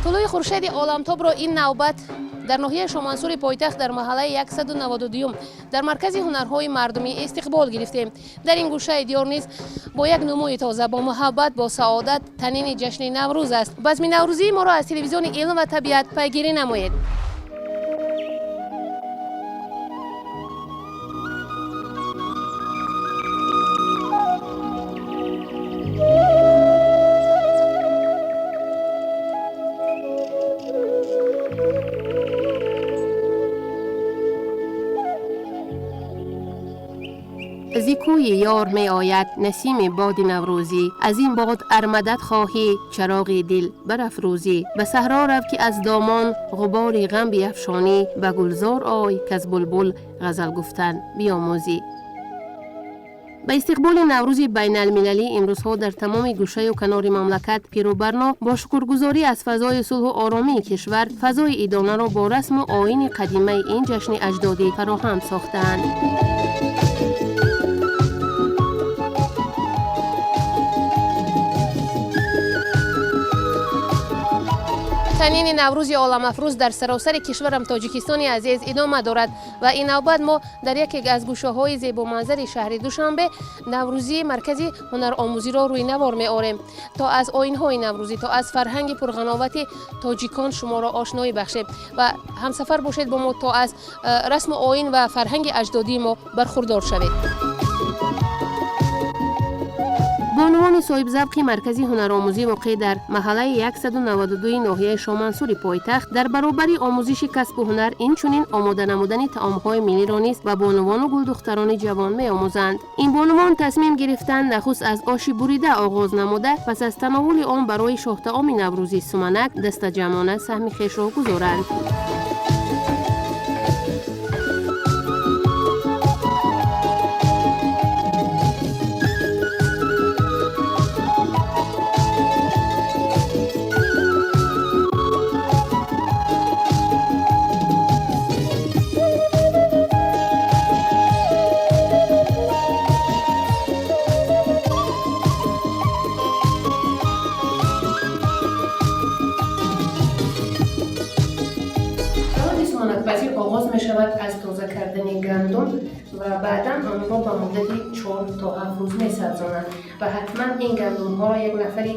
طلوع خورشید عالمتاب را این نوبت در ناحیه شامنسور پایتخت در محله 192 در مرکز هنرهای مردمی استقبال گرفتیم. در این گوشه دیار نیز با یک نمای تازه با محبت با سعادت تنین جشن نوروز است. بزم نوروزی ما را از تلویزیون علم و طبیعت پیگیری نمایید. زی کوی یار می آید نسیم باد نوروزی، از این باد ارمدت خواهی چراغ دل برافروزی. به صحرا رو که از دامان غبار غم بیفشانی، به گلزار آی که از بلبل غزل گفتن بیاموزی. به استقبال نوروز بین المللی امروزها در تمام گوشه و کنار مملکت پیروبرنا با شکرگزاری از فضای صلح و آرامی کشور فضای ایدانه را با رسم و آیین قدیمی این جشن اجدادی فراهم ساختند. تنین نوروز عالم افروز در سراسر کشورم تاجیکستان عزیز ادامه دارد و این نوبت ما در یکی از گوشه‌های زیبا منظر شهر دوشنبه نوروزی مرکزی هنر آموزی را روی نوار می آوریم تا از آیین‌های نوروزی تا از فرهنگ پرغناوت تاجیکان شما را آشنایی بخشیم و همسفر باشید با ما تا از رسم آیین و فرهنگ اجدادی ما برخوردار شوید. بانوان صاحب ذوق مرکزی هنرآموزی واقع در محله 192 ناحیه شامنسور پایتخت در برابر آموزش کسب و هنر اینچنین آماده نمودن طعام‌های ملی را نیز و بانوان و گلدختران جوان می‌آموزند. این بانوان تصمیم گرفتند نخست از آش بریده آغاز نموده پس از تناول آن برای شاه طعام نوروزی سمنک دست جمعانه سهم خویش را گذارند. آغاز می شود از تازه کردن گندم و بعدا آن را به مدت 4 تا 7 روز می سبزانند و حتما این گندم ها را یک نفری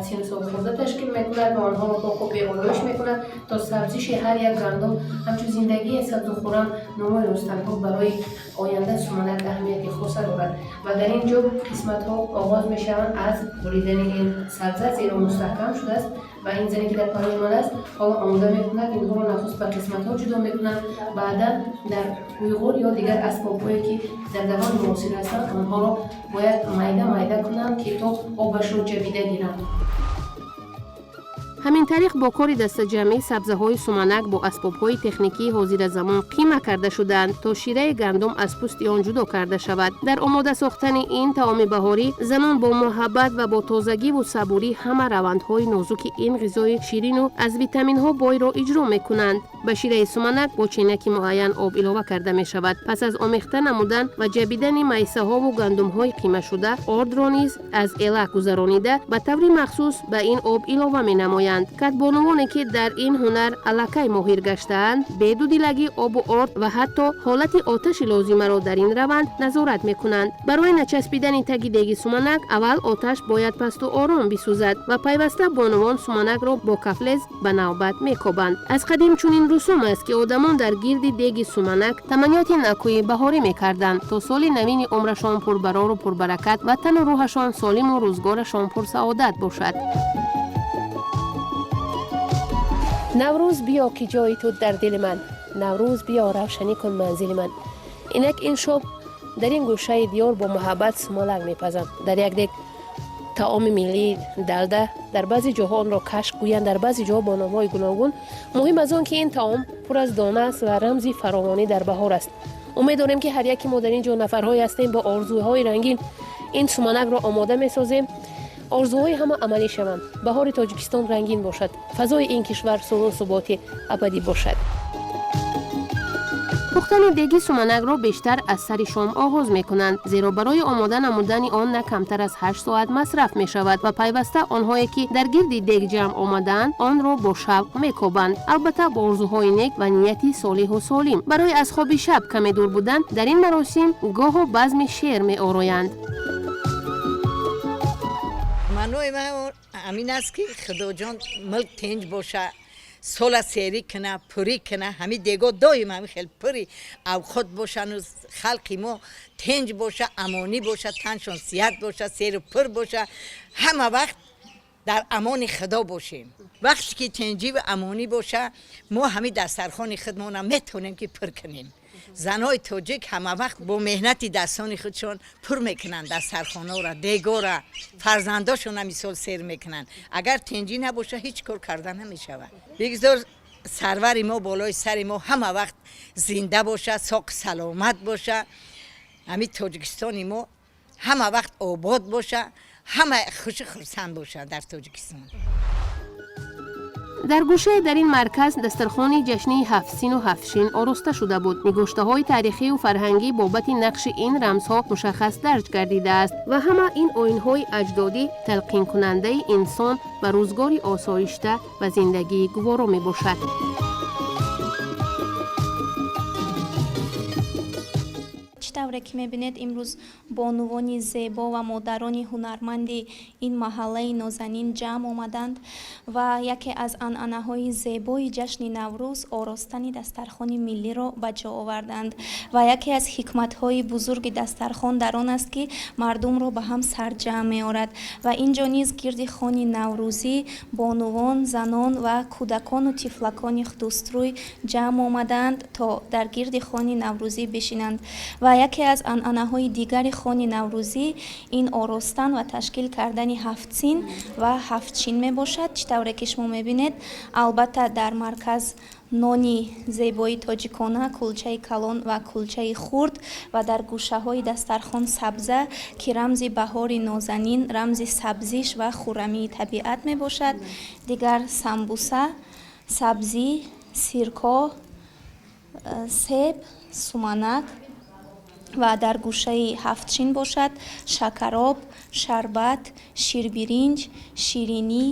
سن سال خورده تشکیل می کند و آنها را پاک و بی‌آلایش می کند تا سبزیش هر یک گندم همچون زندگی سبزخوران نمای رستنها برای آینده سمنک اهمیت خاص دارد و در اینجا قسمت ها آغاز می شوند از بریدن این سبزه زیرا مستحکم شده است و این زنی که در پای من است حالا آماده می‌کند اینها رو نخست به قسمت‌ها جدا می‌کنند بعدا در قویغور یا دیگر اسباب‌هایی که در دهان معاصر هستند آنها را باید میده کنند که تا آبش رو جویده گیرند. همین طریق با کار دست جمعی سبزه‌های سمنک با اسباب‌های تکنیکی حاضر زمان قیمه کرده شدند تا شیره گندم از پوست آن جدا کرده شود. در آماده ساختن این طعام بهاری زنان با محبت و با تازگی و صبوری همه روندهای نازک این غذای شیرین و از ویتامین‌ها بای را اجرا می‌کنند. به شیره سمنک با چینکی معین آب اضافه کرده می‌شود. پس از آمیخته نمودن و جبیدن میسه‌ها و گندم‌های قیمه شده آرد را نیز از الک گذرانیده به طور مخصوص به این آب اضافه می‌نمایند. کدبانوانی که در این هنر الکی ماهر گشته‌اند به دودلگی آب و آرد و حتی حالت آتش لازمه را در این روند نظارت می‌کنند. برای نچسبیدن تگ دیگ سمنک اول آتش باید پست و آرام بسوزد و پیوسته بانوان سمنک را با کفلز به نوبت می‌کوبند. از قدیم چنین رسوم است که آدمان در گرد دیگ سمنک تمنیات نکوی بهاری می‌کردند تا سال نوین عمرشان پربرار و پربرکت و تن و روحشان سالم و روزگارشان پر سعادت باشد. نوروز بیا که جای تو در دل من، نوروز بیا روشنی کن منزل من. اینک این شب در این گوشه دیار با محبت سمالک میپزم. در یک دیگ طعام ملی دلده در بعضی جاها آن را کشک گویند، در بعضی جاها با نام‌های گوناگون. مهم از آن که این طعام پر از دانه است و رمزی فراوانی در بهار است. امید داریم که هر یکی ما در اینجا نفرهایی هستیم با آرزوهای رنگین این سمنک را آماده میسازیم. آرزوهای همه عملی شوند. بهار تاجیکستان رنگین باشد. فضای این کشور صلح و ثبات ابدی باشد. پختن دیگ سومنک را بیشتر از سر شام آغاز میکنند، زیرا برای آماده نمودن آن نه کمتر از 8 ساعت مصرف می شود و پیوسته آنهایی که در گرد دیگ جمع آمدند آن را با شوق میکوبند، البته با آرزوهای نیک و نیتی صالح و سالم. برای از خواب شب کمی دور بودن در این مراسم گاه بزم شعر می آرایند. منوی من امین است که خدا جان ملک تنج باشه، سال سری کنه، پری کنه، همین دیگو دایم همین خیلی پری او خود باشن و خلقی ما تنج باشه، امانی باشه، تنشان سیاد باشه، سیر پر باشه، همه وقت در امان خدا باشیم. وقتی که تنجی و امانی باشه ما همین دسترخوان خودمون میتونیم که پر کنیم. زنای تاجیک همه وقت با مهنت دستان خودشون پر میکنن دسترخوان‌ها را، دیگا را، فرزنداشون هم مثال سیر میکنن. اگر تنجی نباشه هیچ کار کردن نمیشود. بگذار سرور ما بالای سر ما همه وقت زنده باشه، ساق سلامت باشه. همین تاجیکستان ما همه وقت آباد باشه، همه خوش خرسند باشه در تاجیکستان. در گوشه در این مرکز دسترخوان جشنی هفت‌سین و هفت‌شین آراسته شده بود. نگاشته های تاریخی و فرهنگی بابت نقش این رمزها مشخص درج گردیده است و همه این آیین‌های اجدادی تلقین کننده انسان و روزگاری آسایشته و زندگی گوارا می باشد. طوре ки мебинед имрӯз бонувони зебо ва модарони ҳунарманди ин маҳаллаи нозанин ҷамъ омаданд ва яке аз анъанаҳои зебои ҷашни наврӯз оростани дастархони миллиро ба ҷо оварданд ва яке аз ҳикматҳои бузурги дастархон дар он аст ки мардумро ба ҳам сарҷамъ меорад ва ин ҷо низ гирди хони наврӯзӣ бонувон, занон ва кӯдакону тифлакони дӯстрӯй ҷамъ омаданд то дар гирди хони наврӯзӣ бишинанд ва яке аз анъанаҳои дигари хони наврӯзӣ ин оростан ва ташкил кардани ҳафтсин ва ҳафтшин мебошад. чӣ тавре ки шумо мебинед, албатта дар марказ нони зебои тоҷикона, кулчаи калон ва кулчаи хурд ва дар гӯшаҳои дастархон сабза ки рамзи баҳори нозанин, рамзи сабзиш ва хуррамии табиат мебошад. дигар самбуса, сабзӣ, сирко, себ, суманак ва дар гӯшаи ҳафтшин бошад шакароб, шарбат, ширбиринҷ, ширинӣ,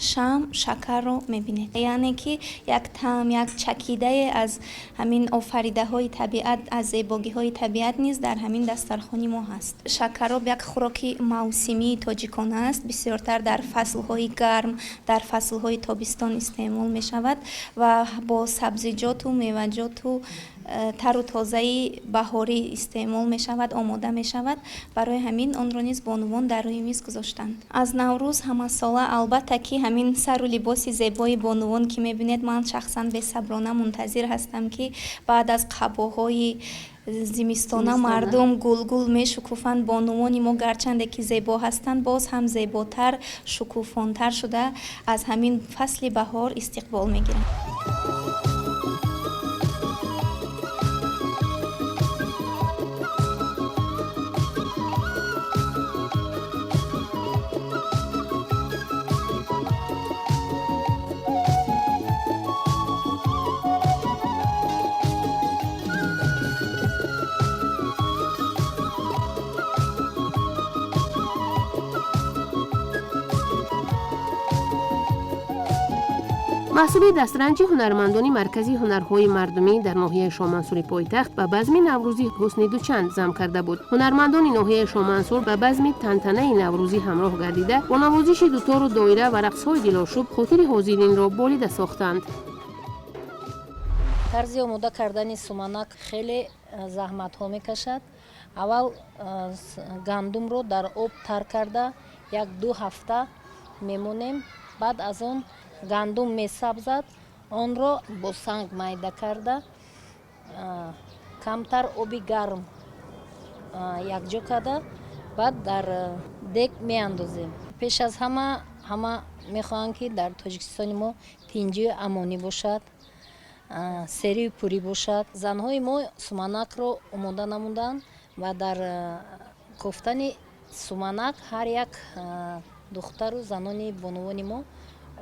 шам, шакарро мебинед. яъне ки як таъм, як чакидае аз ҳамин офаридаҳои табиат, аз зебогиҳои табиат низ дар ҳамин дастархони мо ҳаст. шакароб як хӯроки мавсимии тоҷикона аст, бисёртар дар фаслҳои гарм, дар фаслҳои тобистон истеъмол мешавад ва бо сабзиҷоту меваҷоту тару тозаи баҳорӣ истеъмол мешавад, омода мешавад. барои ҳамин онро низ бонувон дар рӯи миз гузоштанд. аз наврӯз ҳамасола албатта ки ҳамин сару либоси зебои бонувон ки мебинед, ман шахсан бесаброна мунтазир ҳастам ки баъд аз қабоҳои зимистона мардум гулгул мешукуфанд. бонувони мо гарчанде ки зебо ҳастанд, боз ҳам зеботар, шукуфонтар шуда аз ҳамин фасли баҳор истиқбол мегиранд. محصول دسترنجی هنرمندان مرکزی هنرهای مردمی در ناحیه شامنصور پایتخت به بزم نوروزی حسن دوچند جمع کرده بود. هنرمندان ناحیه شامنصور به بزم تنتنه نوروزی همراه گردیده با نوازش دوتار و دایره و رقص‌های دلاشوب خاطر حاضرین را بالیده ساختند. طرز آماده کردن سومنک خیلی زحمت ها میکشد. اول گندم رو در آب تر کرده 1-2 هفته میمونیم. بعد از اون گندم میسبزد، آن را با سنگ میده کرده کمتر آبی گرم یکجا کرده بعد در دیگ میاندازیم. پیش از همه میخواهند که در تاجیکستان ما تنجی امانی باشد، سری پوری باشد. زنهای ما سومنک رو آماده نمودند و در کوفتن سومنک هر یک دختر و زنان بانوان ما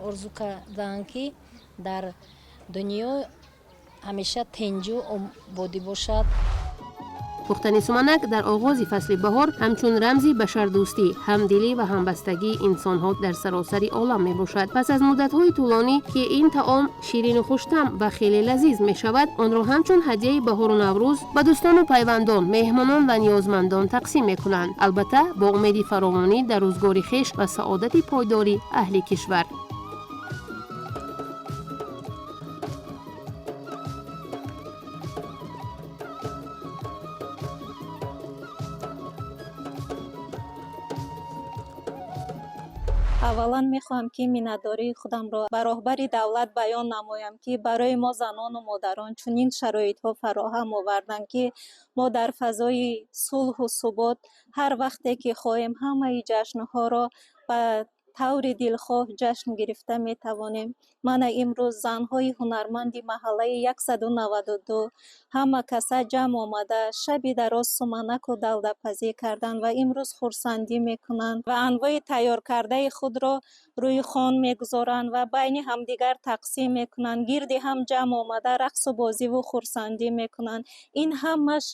آرزو کردند که در دنیا ҳамеша тинҷу ободӣ бошад. پختن سومنک در آغاز فصل بهار همچون رمزی بشردوستی، همدلی و همبستگی انسان‌ها در سراسر عالم میباشد. پس از مدت‌های طولانی که این طعام شیرین و خوش‌طعم و خیلی لذیذ میشود، آن را همچون هدیه بهار و نوروز به دوستان و پیوندان، مهمانان و نیازمندان تقسیم میکنند. البته با امید فراوانی در روزگار خوش و سعادت پایداری اهل کشور. аввалан мехоҳам ки миннатдории худамро ба роҳбари давлат баён намоям ки барои мо занону модарон чунин шароитҳо фароҳам оварданд ки мо дар фазои сулҳу субот ҳар вақте ки хоҳем ҳамаи ҷашнҳоро ба таври дилхоҳ ҷашн гирифта метавонем. мана имрӯз занҳои ҳунарманди маҳаллаи 192 ҳама каса ҷамъ омада шаби дароз суманаку далдапазӣ карданд ва имрӯз хурсандӣ мекунанд ва анвои тайёркардаи худро рӯи хон мегузоранд ва байни ҳамдигар тақсим мекунанд. гирди ҳам ҷамъ омада рақсу бозиву хурсандӣ мекунанд. ин ҳамаш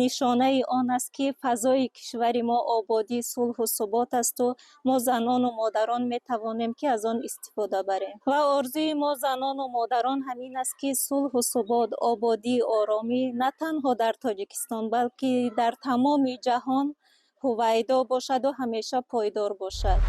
нишонаи он аст ки фазои кишвари мо ободӣ, сулҳу субот асту мо занону модарон метавонем ки аз он истифода барем. ва орзуи мо занону модарон ҳамин аст ки сулҳу субот, ободӣ, оромӣ на танҳо дар Тоҷикистон, балки дар тамоми ҷаҳон ҳувайдо бошаду ҳамеша пойдор бошад.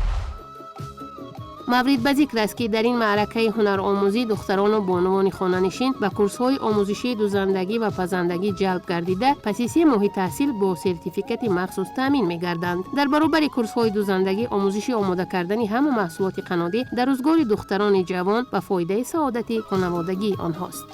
مورد به ذکر است که در این معرکه هنرآموزی دختران و بانوان خانه‌نشین به کورس‌های آموزشی دوزندگی و پزندگی جلب گردیده پس از 3 ماه تحصیل با سرتیفیکت مخصوص تامین می‌گردند. در برابر کورس‌های دوزندگی آموزشی آماده کردن همه محصولات قنادی در روزگار دختران جوان به فایده سعادت خانوادگی آنهاست.